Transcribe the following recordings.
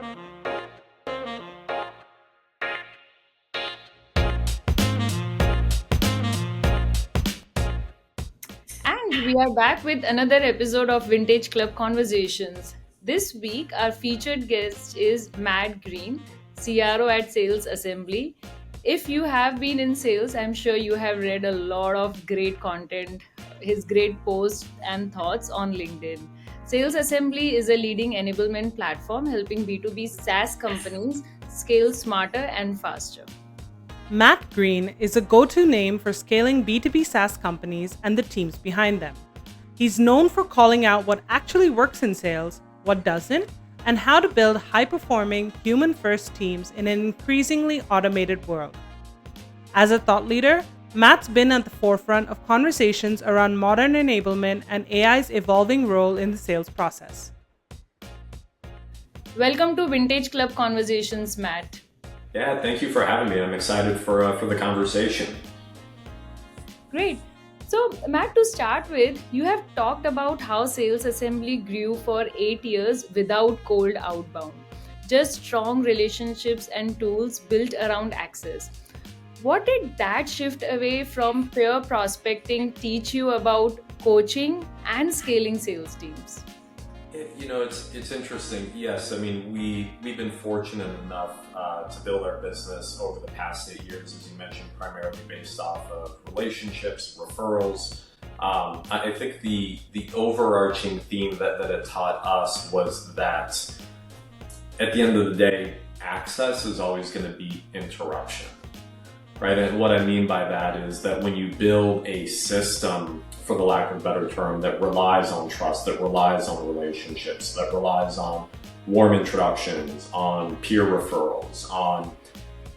And we are back with another episode of Vintage Club Conversations. This week, our featured guest is Matt Green, CRO at Sales Assembly. If you have been in sales, I'm sure you have read a lot of great content, his great posts and thoughts on LinkedIn. Sales Assembly is a leading enablement platform helping B2B SaaS companies scale smarter and faster. Matt Green is a go-to name for scaling B2B SaaS companies and the teams behind them. He's known for calling out what actually works in sales, what doesn't, and how to build high-performing, human-first teams in an increasingly automated world. As a thought leader, Matt's been at the forefront of conversations around modern enablement and AI's evolving role in the sales process. Welcome to Vintage Club Conversations, Matt. Yeah, thank you for having me. I'm excited for the conversation. Great. So, Matt, to start with, you have talked about how Sales Assembly grew for 8 years without cold outbound, just strong relationships and tools built around access. What did that shift away from pure prospecting teach you about coaching and scaling sales teams? It's interesting. Yes, I mean we've been fortunate enough to build our business over the past 8 years, as you mentioned, primarily based off of relationships, referrals. I think the overarching theme that it taught us was that at the end of the day, access is always going to be interruption, right? And what I mean by that is that when you build a system, for the lack of a better term, that relies on trust, that relies on relationships, that relies on warm introductions, on peer referrals, on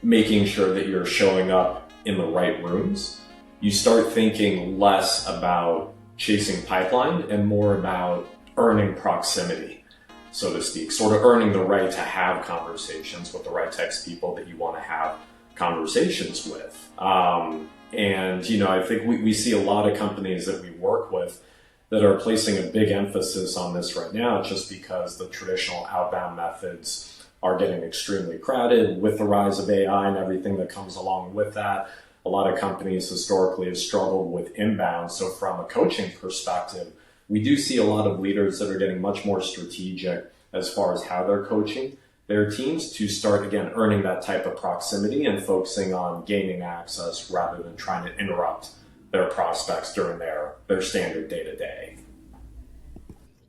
making sure that you're showing up in the right rooms, you start thinking less about chasing pipeline and more about earning proximity, so to speak, sort of earning the right to have conversations with the right types of people that you want to have conversations with. I think we see a lot of companies that we work with that are placing a big emphasis on this right now, just because the traditional outbound methods are getting extremely crowded with the rise of AI and everything that comes along with that. A lot of companies historically have struggled with inbound. So from a coaching perspective, we do see a lot of leaders that are getting much more strategic as far as how they're coaching their teams to start, again, earning that type of proximity and focusing on gaining access rather than trying to interrupt their prospects during their standard day-to-day.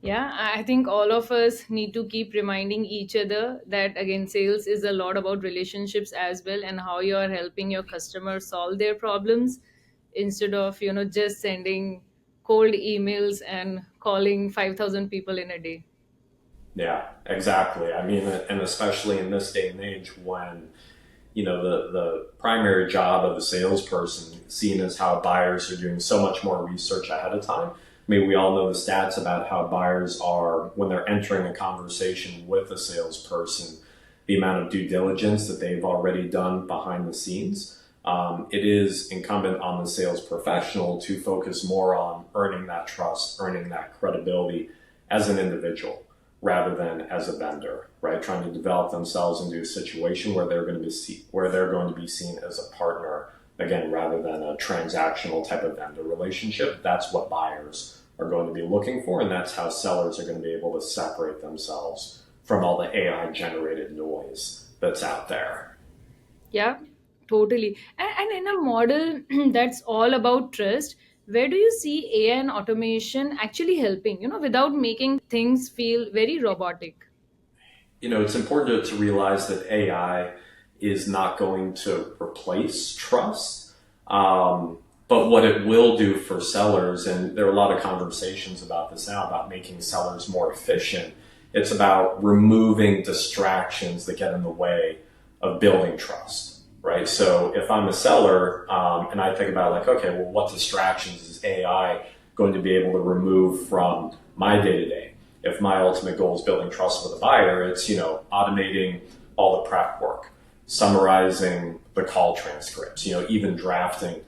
Yeah, I think all of us need to keep reminding each other that again, sales is a lot about relationships as well and how you are helping your customers solve their problems instead of, just sending cold emails and calling 5,000 people in a day. Yeah, exactly. I mean, and especially in this day and age when, the primary job of a salesperson, seen as how buyers are doing so much more research ahead of time. I mean, we all know the stats about how buyers are, when they're entering a conversation with a salesperson, the amount of due diligence that they've already done behind the scenes. It is incumbent on the sales professional to focus more on earning that trust, earning that credibility as an individual rather than as a vendor, right? Trying to develop themselves into a situation where they're going to be seen as a partner, again, rather than a transactional type of vendor relationship. That's what buyers are going to be looking for, and that's how sellers are going to be able to separate themselves from all the AI generated noise that's out there. Yeah, totally. And in a model that's all about trust, where do you see AI and automation actually helping, without making things feel very robotic? It's important to realize that AI is not going to replace trust. But what it will do for sellers, and there are a lot of conversations about this now, about making sellers more efficient. It's about removing distractions that get in the way of building trust, right? So if I'm a seller and I think about like, okay, well, what distractions is AI going to be able to remove from my day-to-day? If my ultimate goal is building trust with a buyer, it's, automating all the prep work, summarizing the call transcripts, even drafting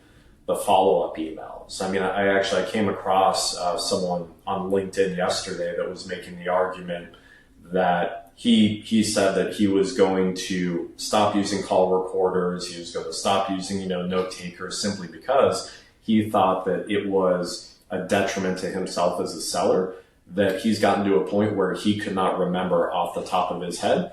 the follow-up emails. I mean, I came across someone on LinkedIn yesterday that was making the argument that he said that he was going to stop using call recorders. He was going to stop using, note takers, simply because he thought that it was a detriment to himself as a seller, that he's gotten to a point where he could not remember off the top of his head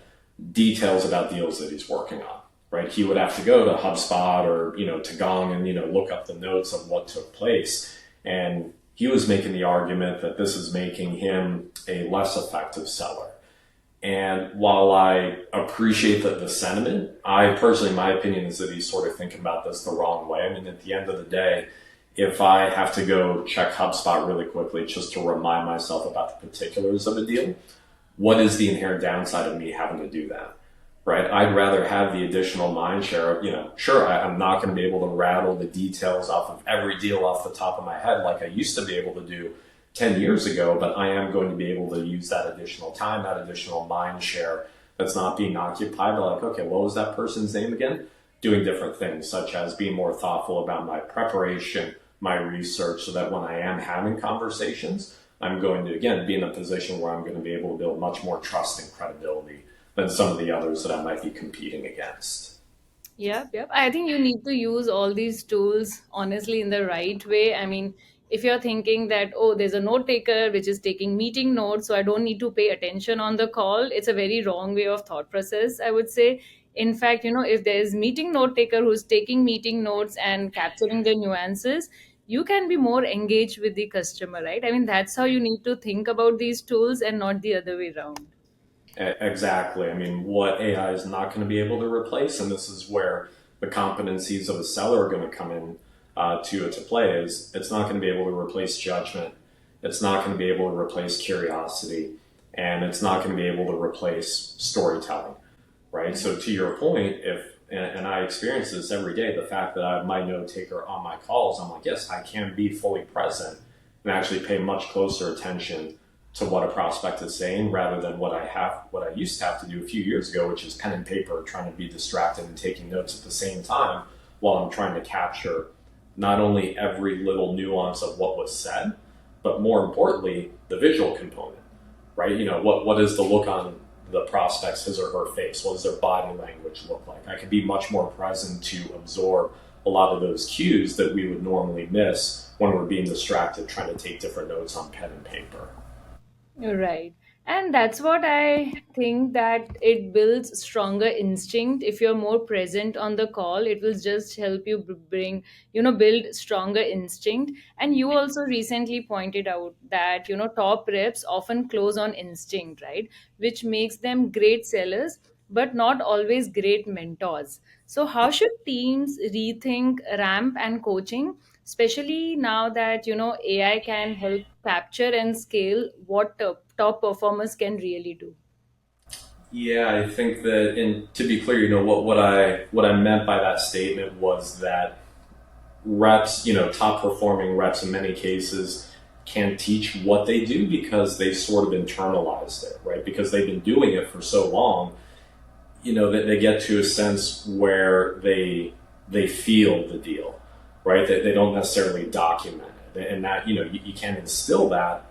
details about deals that he's working on. Right? He would have to go to HubSpot or, to Gong and, look up the notes of what took place. And he was making the argument that this is making him a less effective seller. And while I appreciate the sentiment, I personally, my opinion is that he's sort of thinking about this the wrong way. I mean, at the end of the day, if I have to go check HubSpot really quickly just to remind myself about the particulars of a deal, what is the inherent downside of me having to do that? Right? I'd rather have the additional mind share of, sure, I'm not going to be able to rattle the details off of every deal off the top of my head like I used to be able to do 10 years ago, but I am going to be able to use that additional time, that additional mind share that's not being occupied by like, okay, what was that person's name again? Doing different things, such as being more thoughtful about my preparation, my research, so that when I am having conversations, I'm going to, again, be in a position where I'm going to be able to build much more trust and credibility than some of the others that I might be competing against. Yep, yep. I think you need to use all these tools honestly in the right way. I mean, if you're thinking that, oh, there's a note taker which is taking meeting notes, so I don't need to pay attention on the call, it's a very wrong way of thought process, I would say. In fact, if there's meeting note taker who's taking meeting notes and capturing the nuances, you can be more engaged with the customer, right? I mean, that's how you need to think about these tools and not the other way around. Exactly. I mean, what AI is not going to be able to replace, and this is where the competencies of a seller are going to come in to play, is it's not going to be able to replace judgment. It's not going to be able to replace curiosity, and it's not going to be able to replace storytelling. Right. So to your point, if and I experience this every day, the fact that I have my note taker on my calls, I'm like, yes, I can be fully present and actually pay much closer attention to what a prospect is saying rather than what I used to have to do a few years ago, which is pen and paper, trying to be distracted and taking notes at the same time while I'm trying to capture not only every little nuance of what was said, but more importantly, the visual component, right? What is the look on the prospect's, his or her face? What does their body language look like? I can be much more present to absorb a lot of those cues that we would normally miss when we're being distracted trying to take different notes on pen and paper. Right. And that's what I think, that it builds stronger instinct. If you're more present on the call, it will just help you bring, build stronger instinct. And you also recently pointed out that, top reps often close on instinct, right? Which makes them great sellers, but not always great mentors. So, how should teams rethink ramp and coaching, especially now that AI can help capture and scale what top performers can really do? Yeah, I think that, and to be clear, what I meant by that statement was that reps, top performing reps in many cases can teach what they do because they sort of internalized it, right? Because they've been doing it for so long, that they get to a sense where they feel the deal, right? That they don't necessarily document it, and that you can instill that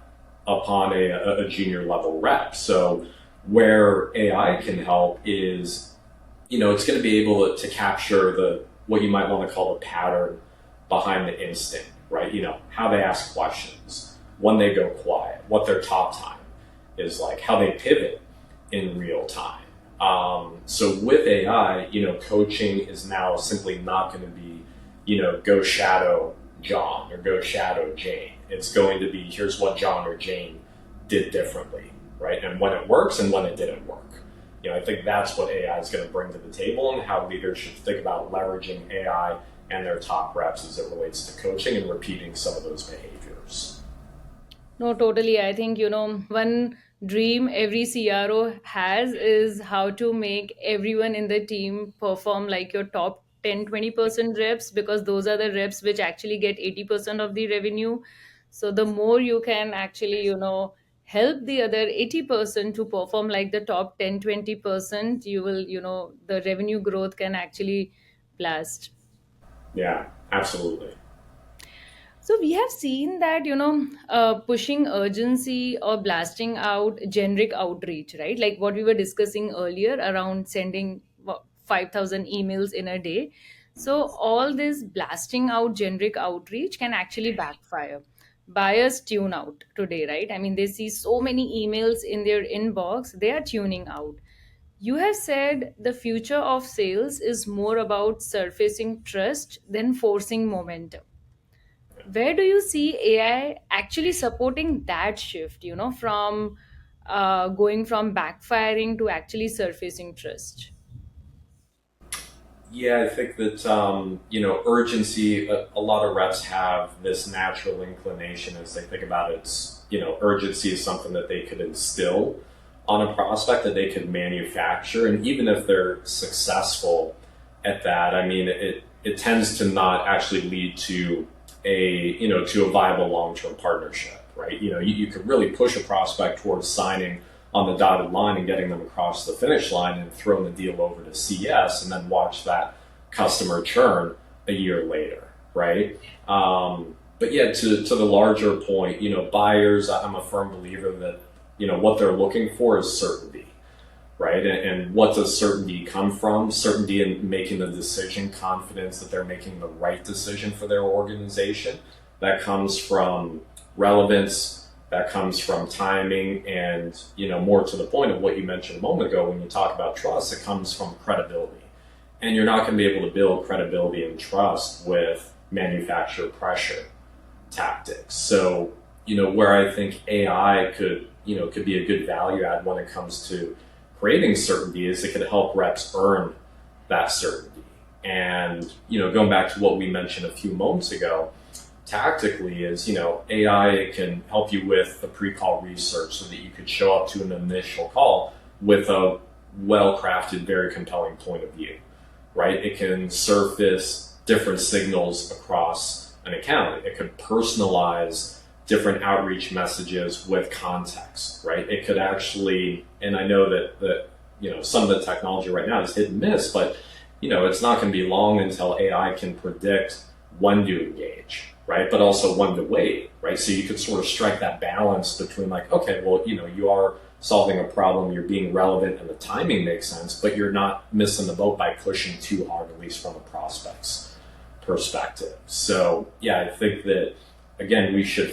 upon a junior level rep. So where AI can help is, it's going to be able to capture the what you might want to call the pattern behind the instinct, right? How they ask questions, when they go quiet, what their top time is like, how they pivot in real time. So with AI, coaching is now simply not going to be, go shadow John or go shadow Jane. It's going to be, here's what John or Jane did differently, right? And when it works and when it didn't work. I think that's what AI is going to bring to the table, and how leaders should think about leveraging AI and their top reps as it relates to coaching and repeating some of those behaviors. No, totally. I think, one dream every CRO has is how to make everyone in the team perform like your top 10-20% reps, because those are the reps which actually get 80% of the revenue. So the more you can actually, help the other 80% to perform like the top 10-20%, you will, the revenue growth can actually blast. Yeah, absolutely. So we have seen that, pushing urgency or blasting out generic outreach, right? Like what we were discussing earlier around sending 5,000 emails in a day. So all this blasting out generic outreach can actually backfire. Buyers tune out today, right? I mean, they see so many emails in their inbox, they are tuning out. You have said the future of sales is more about surfacing trust than forcing momentum. Where do you see AI actually supporting that shift, from going from backfiring to actually surfacing trust? Yeah, I think that urgency. A lot of reps have this natural inclination as they think about it. Urgency is something that they could instill on a prospect that they could manufacture, and even if they're successful at that, I mean, it tends to not actually lead to a viable long term partnership, right? You could really push a prospect towards signing on the dotted line and getting them across the finish line and throwing the deal over to CS and then watch that customer churn a year later, right? But yeah, to the larger point, buyers, I'm a firm believer that, what they're looking for is certainty, right? And what does certainty come from? Certainty in making the decision, confidence that they're making the right decision for their organization. That comes from relevance, that comes from timing, and more to the point of what you mentioned a moment ago when you talk about trust, it comes from credibility. And you're not going to be able to build credibility and trust with manufacturer pressure tactics. So, where I think AI could be a good value add when it comes to creating certainty is it could help reps earn that certainty. And, going back to what we mentioned a few moments ago, tactically is, AI can help you with the pre-call research so that you could show up to an initial call with a well-crafted, very compelling point of view, right? It can surface different signals across an account. It could personalize different outreach messages with context, right? It could actually, and I know that some of the technology right now is hit and miss, but it's not going to be long until AI can predict when to engage, right? But also when to wait, right? So you could sort of strike that balance between like, okay, well, you are solving a problem, you're being relevant, and the timing makes sense, but you're not missing the boat by pushing too hard, at least from a prospect's perspective. So yeah, I think that again, sellers should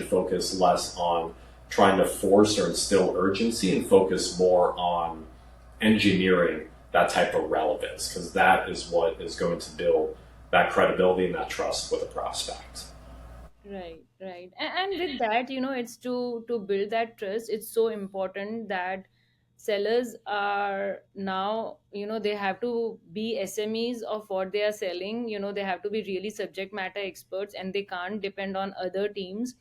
focus less on trying to force or instill urgency and focus more on engineering that type of relevance, because that is what is going to build that credibility and that trust with a prospect. Right, right. And with that, it's to build that trust, it's so important that sellers are now, they have to be SMEs of what they are selling. They have to be really subject matter experts, and they can't depend on other teams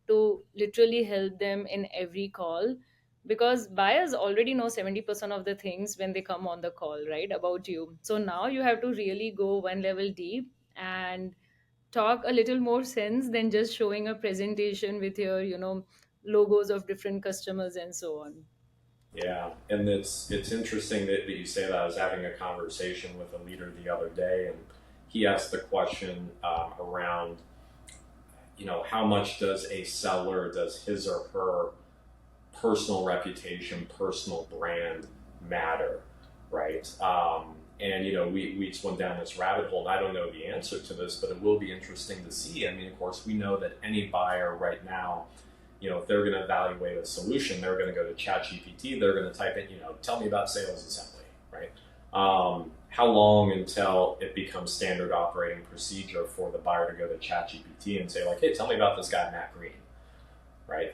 to literally help them in every call, because buyers already know 70% of the things when they come on the call, right, about you. So now you have to really go one level deep and talk a little more sense than just showing a presentation with your logos of different customers and so on. Yeah, and it's interesting that you say that. I was having a conversation with a leader the other day, and he asked the question around, how much does a seller, does his or her personal reputation, personal brand matter, right? And we just went down this rabbit hole, and I don't know the answer to this, but it will be interesting to see. I mean, of course, we know that any buyer right now, if they're going to evaluate a solution, they're going to go to ChatGPT. They're going to type in, tell me about sales assembly, right? How long until it becomes standard operating procedure for the buyer to go to ChatGPT and say, like, hey, tell me about this guy, Matt Green, right?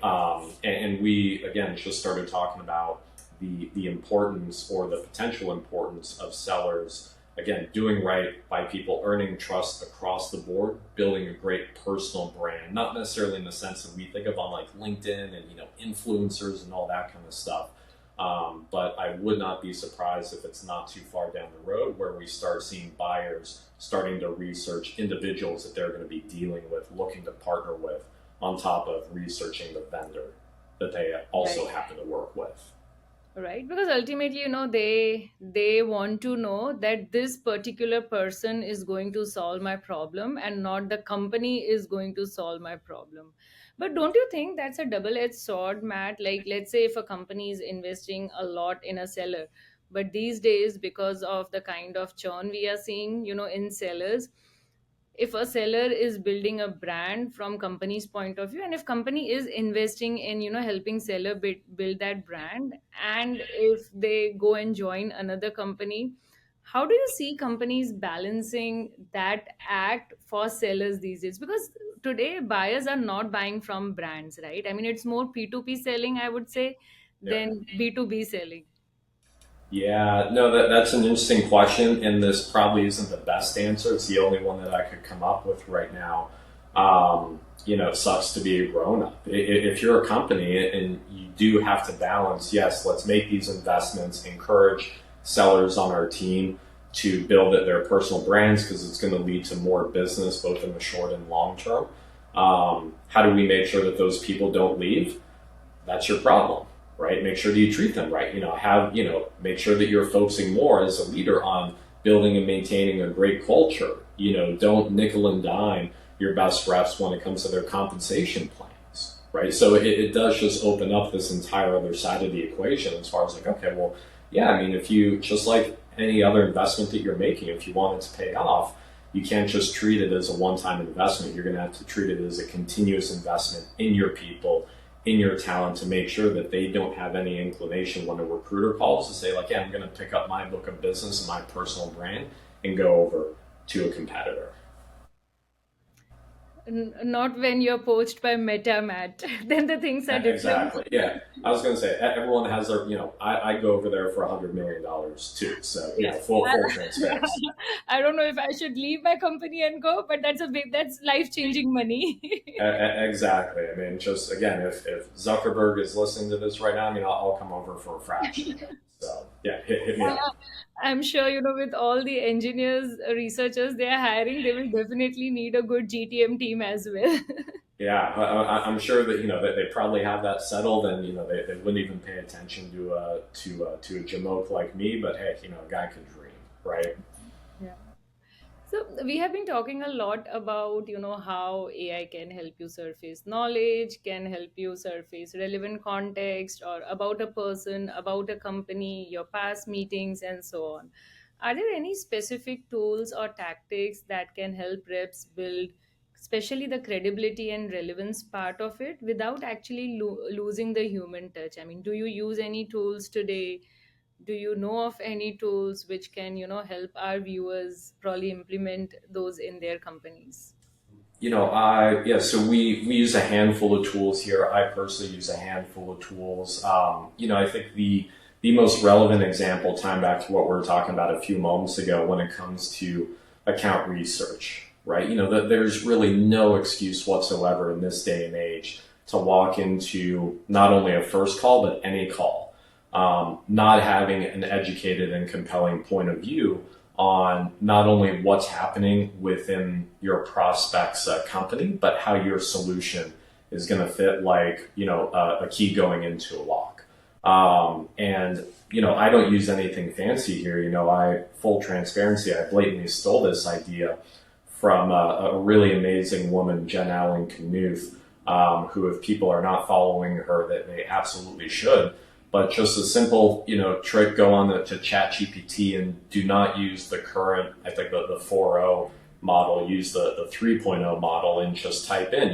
And we, again, just started talking about the importance or the potential importance of sellers, again, doing right by people, earning trust across the board, building a great personal brand, not necessarily in the sense that we think of on like LinkedIn and, influencers and all that kind of stuff. But I would not be surprised if it's not too far down the road where we start seeing buyers starting to research individuals that they're going to be dealing with, looking to partner with, on top of researching the vendor that they also Right, happen to work with. right, because ultimately, they want to know that this particular person is going to solve my problem and not the company is going to solve my problem. But don't you think that's a double edged sword, Matt? Like, let's say if a company is investing a lot in a seller, but these days, because of the kind of churn we are seeing, in sellers, if a seller is building a brand from company's point of view, and if company is investing in helping seller build that brand, and if they go and join another company, how do you see companies balancing that act for sellers these days? Because today buyers are not buying from brands, right? I mean, it's more P2P selling, I would say, Yeah. than B2B selling. Yeah, no, that's an interesting question, and this probably isn't the best answer. It's the only one that I could come up with right now. It sucks to be a grown up. If you're a company and you do have to balance, yes, let's make these investments, encourage sellers on our team to build their personal brands because it's going to lead to more business both in the short and long term. How do we make sure that those people don't leave? That's your problem, right? Make sure that you treat them right. Make sure that you're focusing more as a leader on building and maintaining a great culture. Don't nickel and dime your best reps when it comes to their compensation plans, right? So it does just open up this entire other side of the equation as far as like, okay, well, yeah, I mean, if you, just like any other investment that you're making, if you want it to pay off, you can't just treat it as a one-time investment. You're going to have to treat it as a continuous investment in your people, in your talent, to make sure that they don't have any inclination when a recruiter calls to say like, yeah, I'm going to pick up my book of business and my personal brand and go over to a competitor. Not when you're poached by Meta, Matt. Then the things are different. Exactly. Yeah. I was going to say everyone has their, I go over there for $100 million too. So, Yeah. full transparency. I don't know if I should leave my company and go, but that's life changing money. Exactly. I mean, just again, if Zuckerberg is listening to this right now, I mean, I'll come over for a fraction. So yeah, hit me up. I'm sure, with all the engineers, researchers they are hiring, they will definitely need a good GTM team as well. Yeah, I'm sure that that they probably have that settled, and they wouldn't even pay attention to a jamoke like me. But hey, a guy could dream, right? Yeah. So we have been talking a lot about, how AI can help you surface knowledge, can help you surface relevant context or about a person, about a company, your past meetings, and so on. Are there any specific tools or tactics that can help reps build, especially the credibility and relevance part of it, without actually losing the human touch? I mean, do you use any tools today? Do you know of any tools which can help our viewers probably implement those in their companies? So we use a handful of tools here. I personally use a handful of tools. I think the most relevant example, time back to what we were talking about a few moments ago, when it comes to account research, right? That there's really no excuse whatsoever in this day and age to walk into not only a first call but any call, not having an educated and compelling point of view on not only what's happening within your prospect's company, but how your solution is going to fit, like, a key going into a lock. And, I don't use anything fancy here. Full transparency, I blatantly stole this idea from a really amazing woman, Jen Allen Knuth, who, if people are not following her, that they absolutely should. But just a simple, trick, go on to ChatGPT and do not use the current, I think the 4.0 model, use the 3.0 model and just type in,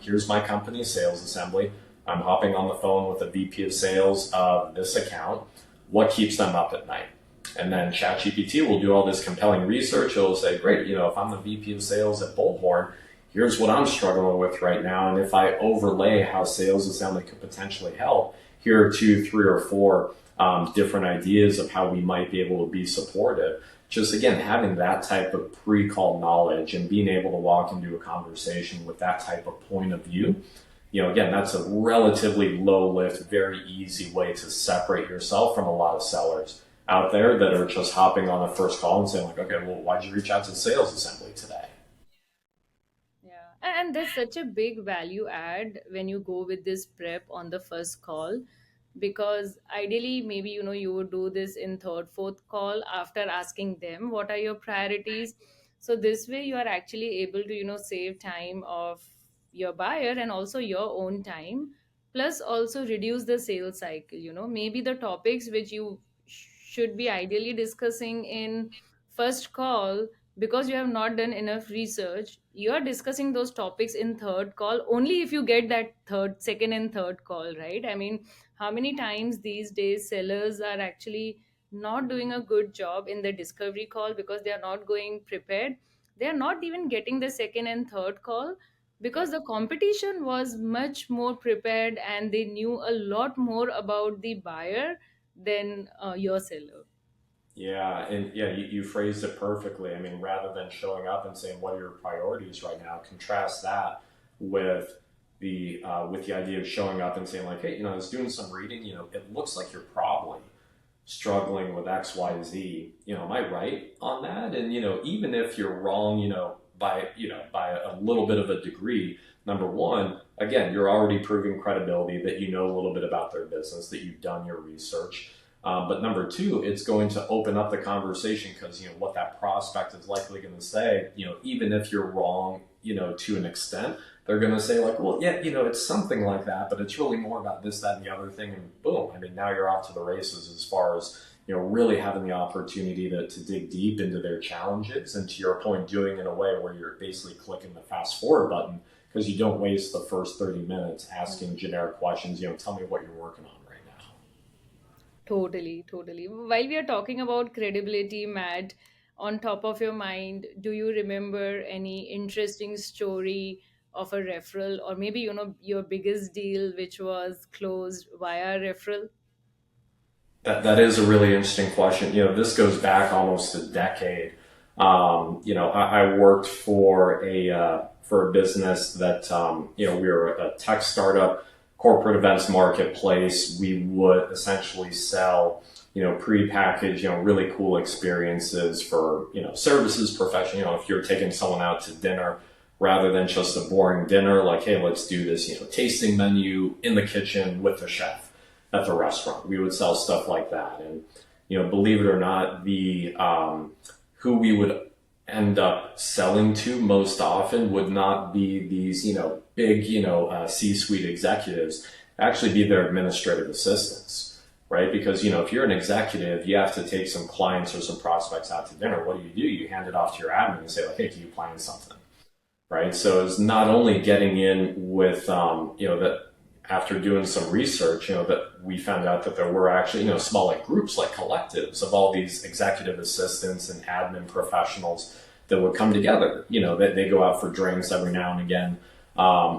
here's my company sales assembly. I'm hopping on the phone with the VP of sales of this account. What keeps them up at night? And then ChatGPT will do all this compelling research. It'll say, great, if I'm the VP of sales at Bullhorn, here's what I'm struggling with right now. And if I overlay how sales assembly could potentially help, here are two, three, or four different ideas of how we might be able to be supportive. Just again, having that type of pre-call knowledge and being able to walk into a conversation with that type of point of view, again, that's a relatively low lift, very easy way to separate yourself from a lot of sellers out there that are just hopping on the first call and saying like, okay, well, why'd you reach out to sales assembly today? Yeah, and there's such a big value add when you go with this prep on the first call. because ideally maybe you would do this in third fourth call after asking them what are your priorities. So this way you are actually able to save time of your buyer and also your own time, plus also reduce the sales cycle. Maybe the topics which you should be ideally discussing in first call, because you have not done enough research, you are discussing those topics in third call only if you get that third second and third call, right? I mean, how many times these days sellers are actually not doing a good job in the discovery call because they are not going prepared. They are not even getting the second and third call because the competition was much more prepared and they knew a lot more about the buyer than your seller. Yeah, and yeah, you phrased it perfectly. I mean, rather than showing up and saying what are your priorities right now, contrast that with the idea of showing up and saying like, hey, I was doing some reading. It looks like you're probably struggling with X, Y, Z. Am I right on that? And even if you're wrong, by a little bit of a degree, number one, again, you're already proving credibility that you know a little bit about their business, that you've done your research. But number two, it's going to open up the conversation because what that prospect is likely going to say. Even if you're wrong, to an extent, they're going to say like, well, yeah, it's something like that, but it's really more about this, that, and the other thing, and boom. I mean, now you're off to the races as far as really having the opportunity to dig deep into their challenges, and to your point, doing it in a way where you're basically clicking the fast forward button because you don't waste the first 30 minutes asking generic questions. Tell me what you're working on right now. Totally, totally. While we are talking about credibility, Matt, on top of your mind, do you remember any interesting story of a referral, or maybe, your biggest deal which was closed via referral? That is a really interesting question. This goes back almost a decade. I worked for a business that we were a tech startup, corporate events marketplace. We would essentially sell prepackaged really cool experiences for services profession. If you're taking someone out to dinner, rather than just a boring dinner, like, hey, let's do this tasting menu in the kitchen with the chef at the restaurant. We would sell stuff like that. And, believe it or not, the who we would end up selling to most often would not be these, big, C-suite executives, actually be their administrative assistants, right? Because, if you're an executive, you have to take some clients or some prospects out to dinner. What do? You hand it off to your admin and say like, hey, can you plan something? Right. So it's not only getting in with, that after doing some research, that we found out that there were actually, small like groups, like collectives of all these executive assistants and admin professionals that would come together. That they go out for drinks every now and again.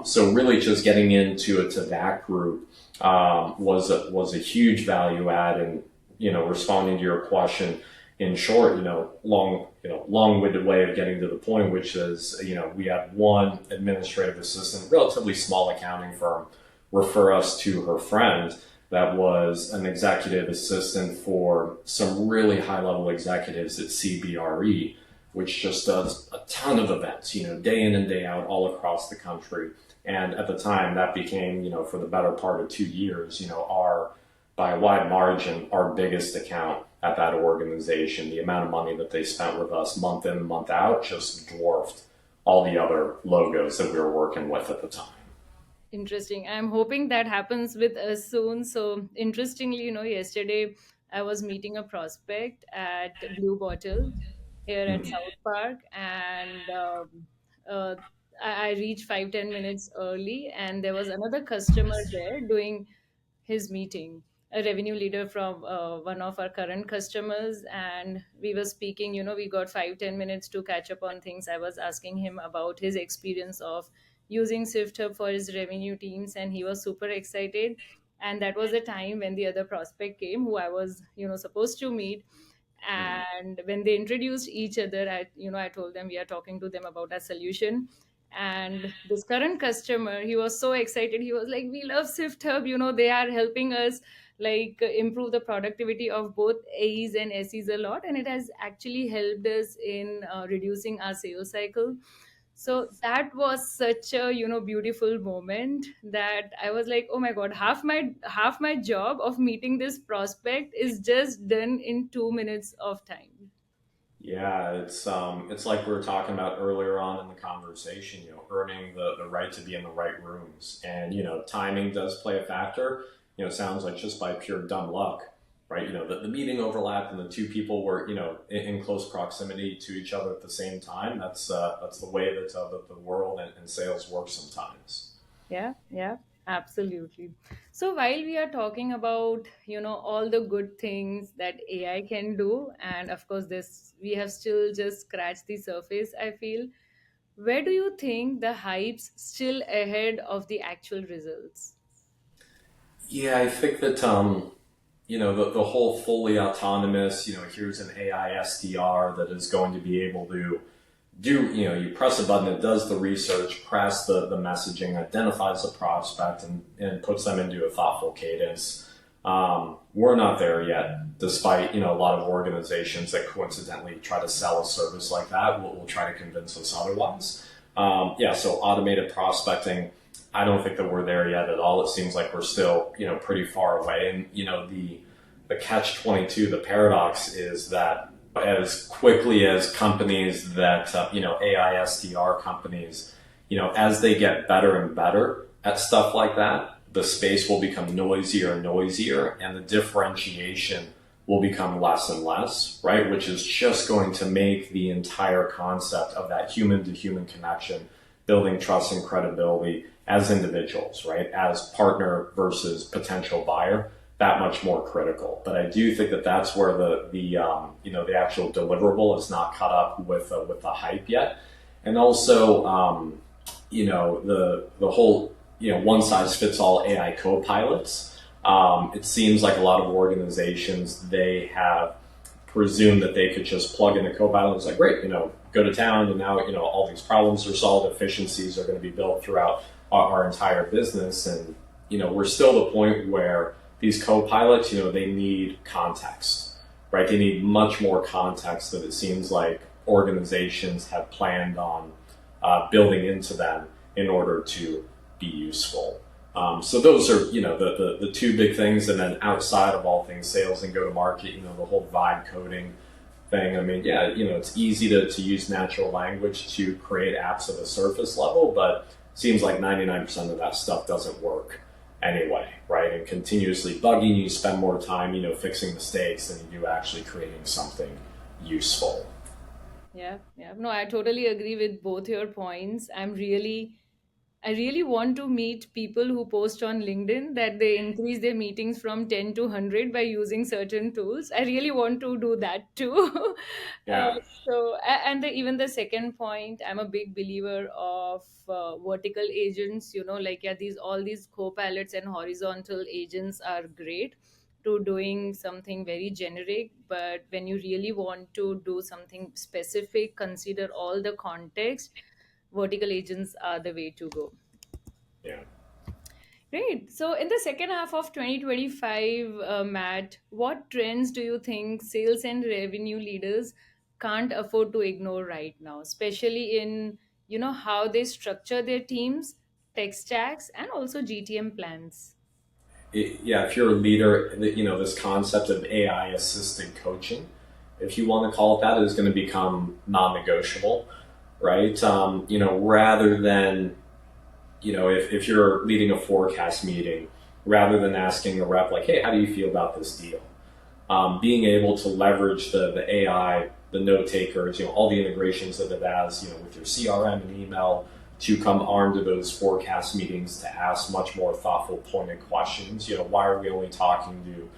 So really just getting into it to that group, was a huge value add. And, responding to your question in short, long-winded way of getting to the point, which is, we had one administrative assistant, relatively small accounting firm, refer us to her friend that was an executive assistant for some really high-level executives at CBRE, which just does a ton of events, day in and day out all across the country. And at the time, that became, for the better part of 2 years, by a wide margin, our biggest account at that organization. The amount of money that they spent with us month in, month out just dwarfed all the other logos that we were working with at the time. Interesting. I'm hoping that happens with us soon. So, interestingly, yesterday I was meeting a prospect at Blue Bottle here at Mhm. South Park, and uh, I reached 5-10 minutes early, and there was another customer there doing his meeting, a revenue leader from one of our current customers. And we were speaking, we got 5-10 minutes to catch up on things. I was asking him about his experience of using SiftHub for his revenue teams, and he was super excited. And that was the time when the other prospect came, who I was, supposed to meet. Mhm. And when they introduced each other, I told them we are talking to them about a solution. And this current customer, he was so excited. He was like, we love SiftHub, they are helping us like improve the productivity of both AEs and SEs a lot, and it has actually helped us in reducing our sales cycle. So that was such a, beautiful moment that I was like, oh my god, half my job of meeting this prospect is just done in 2 minutes of time. Yeah, it's like we were talking about earlier on in the conversation, earning the right to be in the right rooms. And, timing does play a factor. It sounds like just by pure dumb luck, right? The meeting overlapped and the two people were, in close proximity to each other at the same time. That's the way that the world and sales work sometimes. Yeah, yeah, absolutely. So while we are talking about, all the good things that AI can do, and of course this we have still just scratched the surface, I feel. Where do you think the hype's still ahead of the actual results? Yeah, I think that the whole fully autonomous, here's an AI SDR that is going to be able to you press a button, it does the research, crafts the messaging, identifies the prospect, and puts them into a thoughtful cadence. We're not there yet, despite, a lot of organizations that coincidentally try to sell a service like that will try to convince us otherwise. Yeah, so automated prospecting, I don't think that we're there yet at all. It seems like we're still, pretty far away. And, the catch 22, the paradox is that as quickly as companies that, AI SDR companies, as they get better and better at stuff like that, the space will become noisier and noisier, and the differentiation will become less and less, right? Which is just going to make the entire concept of that human to human connection, building trust and credibility as individuals, right? As partner versus potential buyer, that much more critical. But I do think that that's where the actual deliverable is not caught up with the hype yet. And also, the whole, one size fits all AI co-pilots. It seems like a lot of organizations, they have presumed that they could just plug in a co-pilot. It's like, great, go to town, and now, all these problems are solved, efficiencies are going to be built throughout our entire business. And, we're still at the point where these co-pilots, they need context, right? They need much more context that it seems like organizations have planned on building into them in order to be useful. So those are, the two big things. And then outside of all things sales and go to market, the whole vibe coding thing. I mean, yeah, it's easy to use natural language to create apps at a surface level, but it seems like 99% of that stuff doesn't work anyway, right? And continuously bugging, you spend more time, fixing mistakes than you do actually creating something useful. Yeah, yeah. No, I totally agree with both your points. I really want to meet people who post on LinkedIn that they increase their meetings from 10 to 100 by using certain tools. I really want to do that too. uh, Yeah. even the second point, I'm a big believer of vertical agents, like, yeah, all these co-pilots and horizontal agents are great to doing something very generic, but when you really want to do something specific, consider all the context, vertical agents are the way to go. Yeah. Great. So, in the second half of 2025, Matt, what trends do you think sales and revenue leaders can't afford to ignore right now, especially in, how they structure their teams, tech stacks, and also GTM plans? Yeah, if you're a leader, this concept of AI assisted coaching, if you want to call it that, is going to become non-negotiable, right? Rather than, if you're leading a forecast meeting, rather than asking a rep like, hey, how do you feel about this deal? Being able to leverage the AI, the note takers, all the integrations that it has, with your CRM and email, to come armed to those forecast meetings to ask much more thoughtful, pointed questions. Why are we only talking to,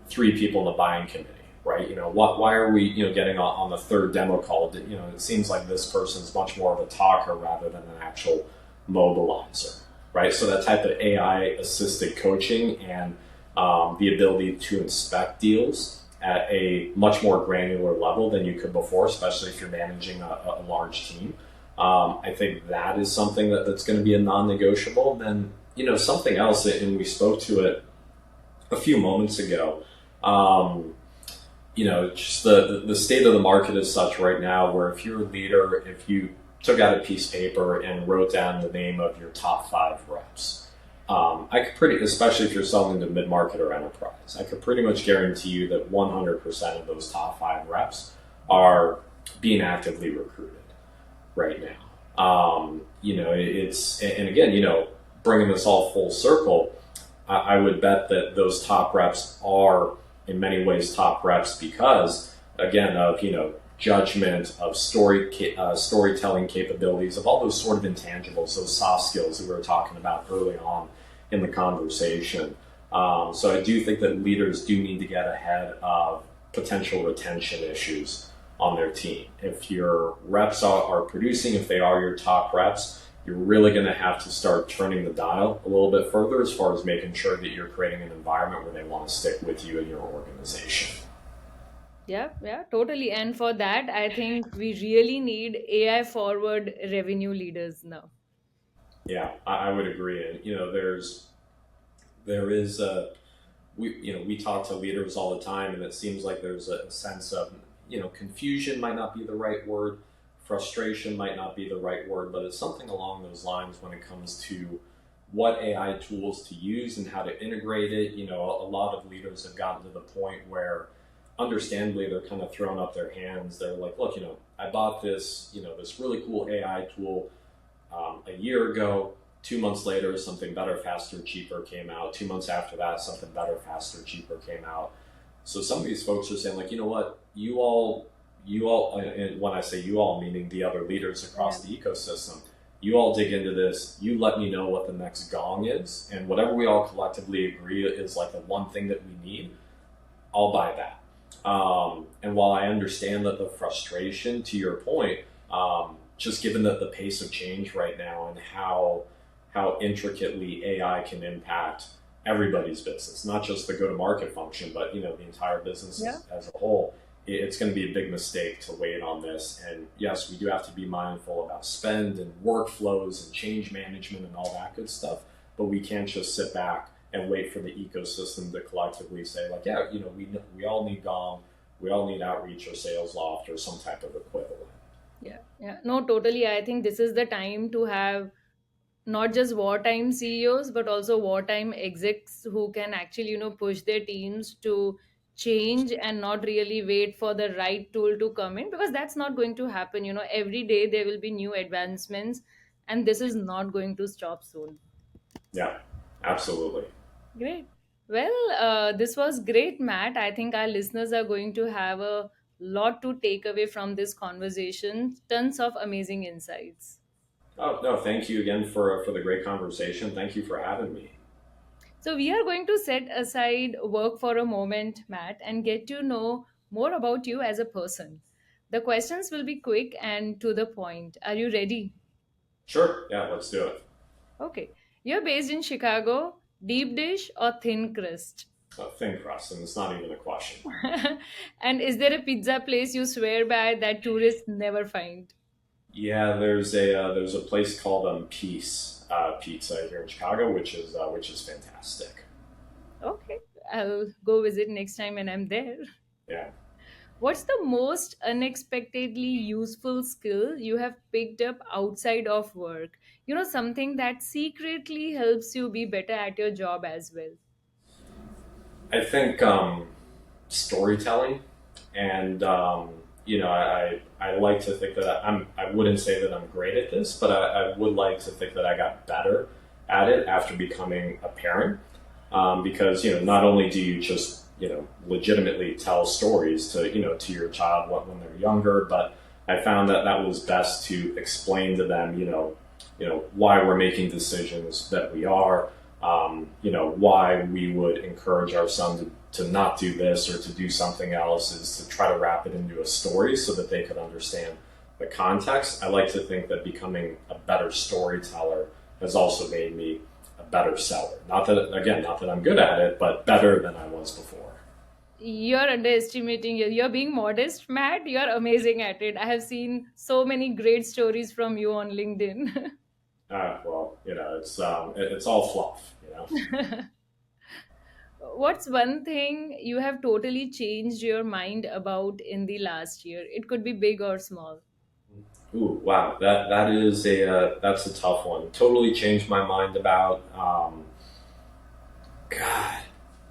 three people in the buying committee, right? Why are we, getting on the third demo call? It seems like this person's much more of a talker rather than an actual mobilizer, right? So that type of AI assisted coaching and the ability to inspect deals at a much more granular level than you could before, especially if you're managing a large team. I think that is something that's going to be a non-negotiable. Then, something else, and we spoke to it a few moments ago, just the state of the market is such right now where if you're a leader, if you took out a piece of paper and wrote down the name of your top 5 reps. I could pretty, especially if you're selling to mid market or enterprise, I could pretty much guarantee you that 100% of those top 5 reps are being actively recruited right now. It's, and again, bringing this all full circle, I would bet that those top reps are in many ways top reps because, again, of, judgment, of storytelling capabilities, of all those sort of intangibles, those soft skills that we were talking about early on in the conversation. So I do think that leaders do need to get ahead of potential retention issues on their team. If your reps are producing, if they are your top reps, you're really going to have to start turning the dial a little bit further as far as making sure that you're creating an environment where they want to stick with you and your organization. Yeah, yeah, totally. And for that, I think we really need AI forward revenue leaders now. Yeah, I would agree. And there is a we talk to leaders all the time, and it seems like there's a sense of confusion might not be the right word, frustration might not be the right word, but it's something along those lines when it comes to what AI tools to use and how to integrate it. A lot of leaders have gotten to the point where, understandably, they're kind of throwing up their hands. They're like, look, I bought this really cool AI tool a year ago. 2 months later, something better, faster, cheaper came out. 2 months after that, something better, faster, cheaper came out. So some of these folks are saying, like, you know what, and when I say you all, meaning the other leaders Yeah. across the ecosystem, you all dig into this. You let me know what the next gong is, and whatever we all collectively agree is like the one thing that we need. I'll buy that. And while I understand that the frustration, to your point, just given that the pace of change right now and how intricately AI can impact everybody's business, not just the go-to-market function, but the entire business Yeah. as a whole. It's going to be a big mistake to wait on this. And yes, we do have to be mindful about spend and workflows and change management and all that good stuff. But we can't just sit back and wait for the ecosystem to collectively say, like, yeah, we all need Gong, we all need Outreach or Sales Loft or some type of equivalent. Yeah, yeah. No, totally. I think this is the time to have not just wartime CEOs, but also wartime execs who can actually, push their teams to change and not really wait for the right tool to come in, because that's not going to happen. Every day there will be new advancements, and this is not going to stop soon. Yeah, absolutely. Great. Well, this was great, Matt. I think our listeners are going to have a lot to take away from this conversation. Tons of amazing insights. Oh no, thank you again for the great conversation. Thank you for having me. So, we are going to set aside work for a moment, Matt, and get to know more about you as a person. The questions will be quick and to the point. Are you ready? Sure, yeah, let's do it. Okay. You're based in Chicago, deep dish or thin crust? Thin crust, and it's not even a question. And is there a pizza place you swear by that tourists never find? Yeah, there's a place called Peace Pizza here in Chicago, which is fantastic. Okay. I'll go visit next time when I'm there. Yeah, What's the most unexpectedly useful skill you have picked up outside of work? Something that secretly helps you be better at your job as well. I think storytelling, and I like to think that I wouldn't say that I'm great at this, but I would like to think that I got better at it after becoming a parent. Because not only do you just legitimately tell stories to your child when they're younger, but I found that that was best to explain to them why we're making decisions that we are, why we would encourage our son to not do this or to do something else, is to try to wrap it into a story so that they could understand the context. I like to think that becoming a better storyteller has also made me a better seller. Not that I'm good at it, but better than I was before. You're underestimating you. You're being modest, Matt. You're amazing at it. I have seen so many great stories from you on LinkedIn. Well, it's all fluff. What's one thing you have totally changed your mind about in the last year? It could be big or small. Ooh, wow, that is a that's a tough one. Totally changed my mind about. God,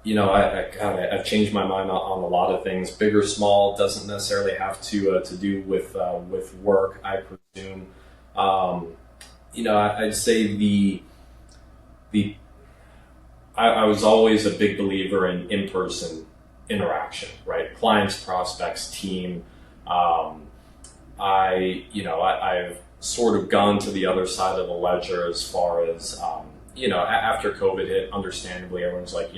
I've changed my mind on a lot of things. Big or small doesn't necessarily have to do with work. I presume. Um, I'd say the I was always a big believer in person interaction, right? Clients, prospects, team. Um, I've sort of gone to the other side of the ledger as far as, after COVID hit, understandably, everyone's like,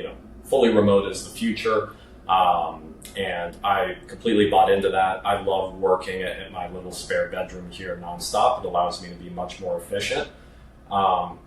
fully remote is the future. And I completely bought into that. I love working at my little spare bedroom here nonstop. It allows me to be much more efficient.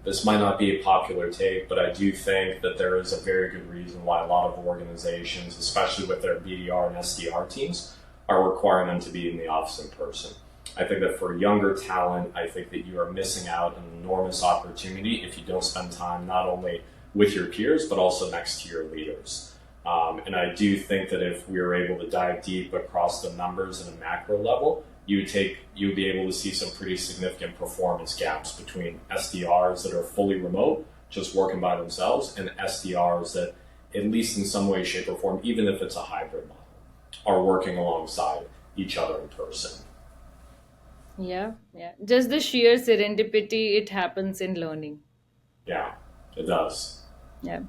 This might not be a popular take, but I do think that there is a very good reason why a lot of organizations, especially with their BDR and SDR teams, are requiring them to be in the office in person. I think that for younger talent, I think that you are missing out on an enormous opportunity if you don't spend time not only with your peers, but also next to your leaders. And I do think that if we were able to dive deep across the numbers at a macro level, you would be able to see some pretty significant performance gaps between SDRs that are fully remote, just working by themselves, and SDRs that, at least in some way, shape, or form, even if it's a hybrid model, are working alongside each other in person. Yeah, yeah. Just the sheer serendipity it happens in learning. Yeah, it does. Yeah.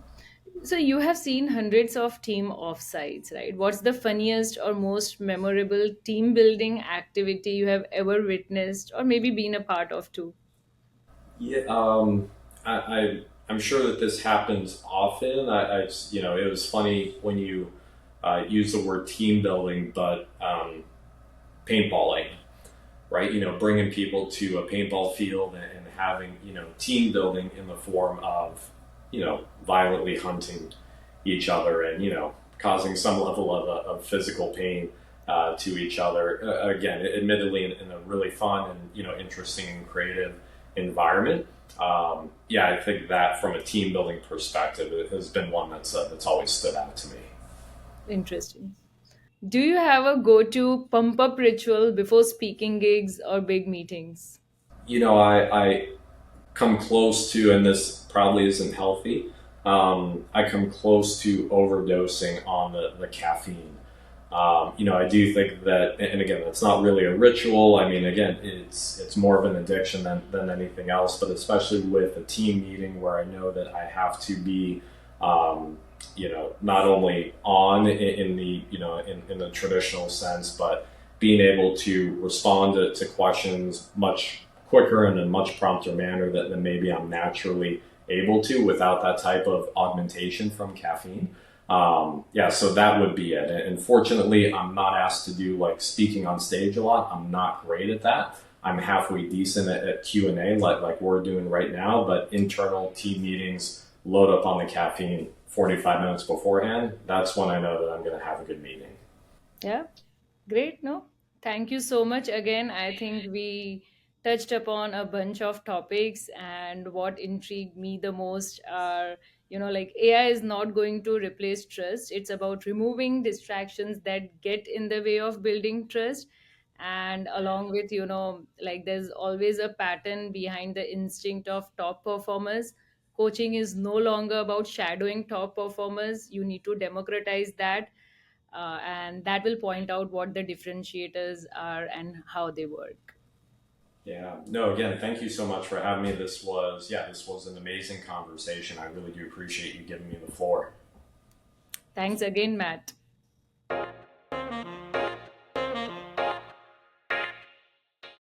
So you have seen hundreds of team offsites, right? What's the funniest or most memorable team building activity you have ever witnessed or maybe been a part of too? Yeah, I'm sure that this happens often. It was funny when you use the word team building, but paintballing, right? Bringing people to a paintball field and having, team building in the form of, violently hunting each other and, causing some level of physical pain to each other. Again, admittedly, in a really fun and, interesting and creative environment. Yeah, I think that from a team building perspective, it has been one that's always stood out to me. Interesting. Do you have a go to pump up ritual before speaking gigs or big meetings? I come close to, and this probably isn't healthy, I come close to overdosing on the caffeine. I do think that, and again, that's not really a ritual. I mean, again, it's more of an addiction than anything else. But especially with a team meeting where I know that I have to be, not only on in the in the traditional sense, but being able to respond to questions much quicker and in a much prompter manner than maybe I'm naturally able to without that type of augmentation from caffeine. Yeah, so that would be it. And fortunately, I'm not asked to do like speaking on stage a lot. I'm not great at that. I'm halfway decent at Q&A like we're doing right now, but internal team meetings load up on the caffeine 45 minutes beforehand. That's when I know that I'm going to have a good meeting. Yeah. Great, no? Thank you so much again. I think we touched upon a bunch of topics, and what intrigued me the most are, like AI is not going to replace trust. It's about removing distractions that get in the way of building trust. And along with, like there's always a pattern behind the instinct of top performers. Coaching is no longer about shadowing top performers. You need to democratize that, and that will point out what the differentiators are and how they work. Yeah. No, again, thank you so much for having me. This was an amazing conversation. I really do appreciate you giving me the floor. Thanks again, Matt.